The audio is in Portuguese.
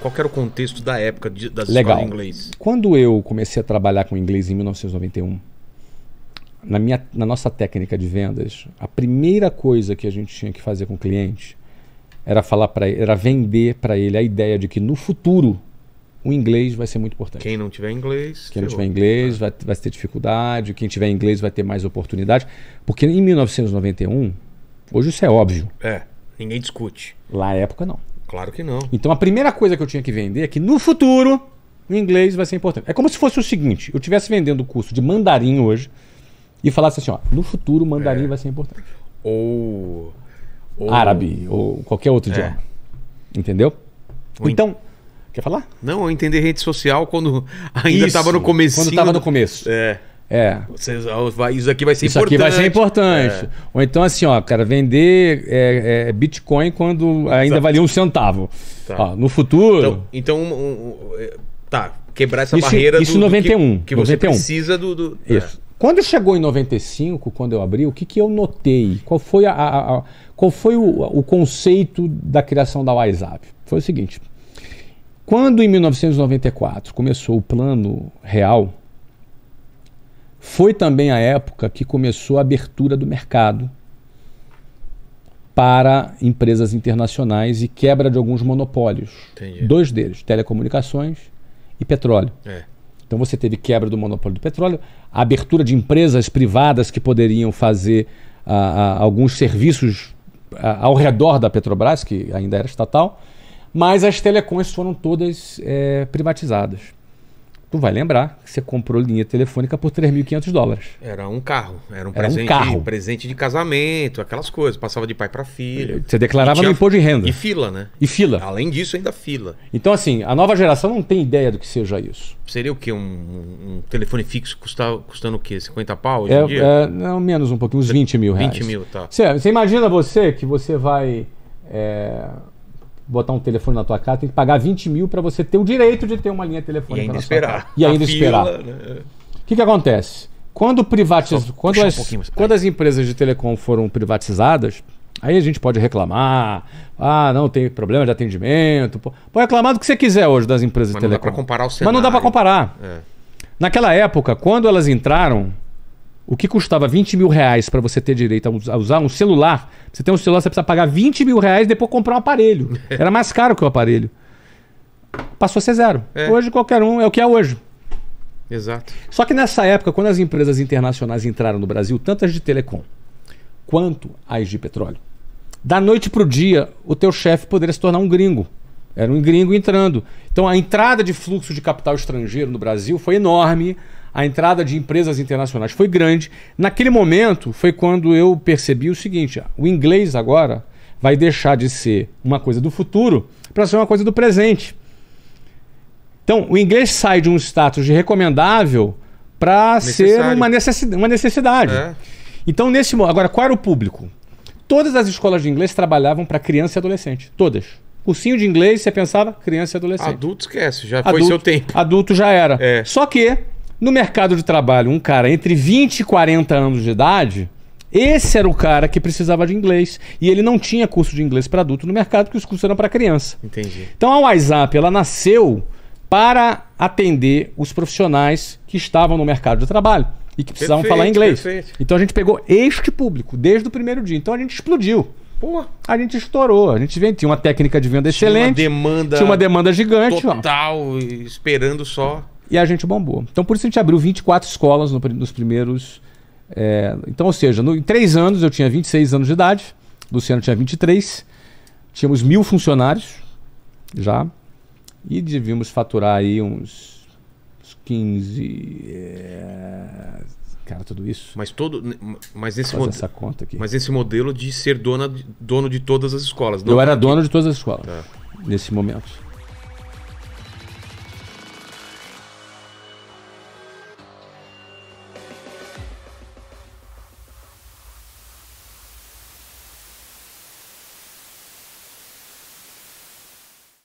Qual que era o contexto da época das Legal. escolas de inglês? Quando eu comecei a trabalhar com inglês em 1991, na nossa técnica de vendas, a primeira coisa que a gente tinha que fazer com o cliente era falar para ele, era vender para ele a ideia de que no futuro o inglês vai ser muito importante. Quem não tiver inglês... Quem não tiver inglês vai ter dificuldade, quem tiver inglês vai ter mais oportunidade. Porque em 1991, hoje isso é óbvio. Ninguém discute. Lá na época não. Claro que não. Então a primeira coisa que eu tinha que vender é que no futuro o inglês vai ser importante. É como se fosse o seguinte, eu estivesse vendendo o curso de mandarim hoje e falasse assim, ó, no futuro o mandarim vai ser importante. Ou árabe, ou qualquer outro idioma. Entendeu? Então, quer falar? Não, eu entender rede social quando ainda estava no comecinho. Quando estava no começo. Isso aqui vai ser importante. Isso aqui vai ser importante. Ou então assim, ó, cara, vender Bitcoin quando ainda valia um centavo. Ó, no futuro... quebrar essa barreira isso em 91. que você precisa do... Isso. Quando chegou em 95, quando eu abri, o que eu notei? Qual foi, o conceito da criação da WhatsApp? Foi o seguinte. Quando em 1994 começou o Plano Real, foi também a época que começou a abertura do mercado para empresas internacionais e quebra de alguns monopólios. Entendi. 2 deles, telecomunicações e petróleo. Então você teve quebra do monopólio do petróleo, a abertura de empresas privadas que poderiam fazer alguns serviços ao redor da Petrobras, que ainda era estatal, mas as telecoms foram todas privatizadas. Tu vai lembrar que você comprou linha telefônica por $3.500. Era um carro, era um presente de casamento, aquelas coisas, passava de pai para filho. Você declarava no imposto de renda. E fila, né? E fila. Além disso, ainda fila. Então assim, a nova geração não tem ideia do que seja isso. Seria o quê? Um telefone fixo custando o quê? 50 pau hoje em dia? Não, menos um pouquinho, uns 20 mil reais. 20 mil, tá. Você imagina que você vai... botar um telefone na tua casa, tem que pagar 20 mil para você ter o direito de ter uma linha telefônica. E ainda esperar. E ainda esperar. O que acontece? Quando as empresas de telecom foram privatizadas, aí a gente pode reclamar, não tem problema de atendimento, pode reclamar do que você quiser hoje das empresas de telecom. Mas não dá para comparar o cenário. Mas não dá para comparar. Naquela época, quando elas entraram, o que custava 20 mil reais para você ter direito a usar um celular, você tem um celular, você precisa pagar 20 mil reais e depois comprar um aparelho. Era mais caro que o aparelho. Passou a ser zero. Hoje qualquer um é o que é hoje. Exato. Só que nessa época, quando as empresas internacionais entraram no Brasil, tanto as de telecom quanto as de petróleo, da noite para o dia, o teu chefe poderia se tornar um gringo. Era um gringo entrando. Então a entrada de fluxo de capital estrangeiro no Brasil foi enorme. A entrada de empresas internacionais foi grande. Naquele momento foi quando eu percebi o seguinte, o inglês agora vai deixar de ser uma coisa do futuro para ser uma coisa do presente. Então o inglês sai de um status de recomendável para ser uma necessidade. Então agora qual era o público? Todas as escolas de inglês trabalhavam para criança e adolescente. Todas. Cursinho de inglês, você pensava criança e adolescente. Adulto esquece, já foi seu tempo. Adulto já era. Só que no mercado de trabalho, um cara entre 20 e 40 anos de idade, esse era o cara que precisava de inglês. E ele não tinha curso de inglês para adulto no mercado, porque os cursos eram para criança. Entendi. Então a WhatsApp, ela nasceu para atender os profissionais que estavam no mercado de trabalho e que precisavam falar inglês. Então a gente pegou este público desde o primeiro dia. Então a gente explodiu. A gente estourou. A gente tinha uma técnica de venda excelente. Tinha uma demanda gigante. Total, esperando só. E a gente bombou. Então, por isso a gente abriu 24 escolas nos primeiros... Então, ou seja, em 3 anos eu tinha 26 anos de idade, Luciano tinha 23, tínhamos 1.000 funcionários já, e devíamos faturar aí uns 15... Cara, tudo isso. Mas essa conta aqui. Mas esse modelo de ser dono de todas as escolas. Eu era dono de todas as escolas nesse momento.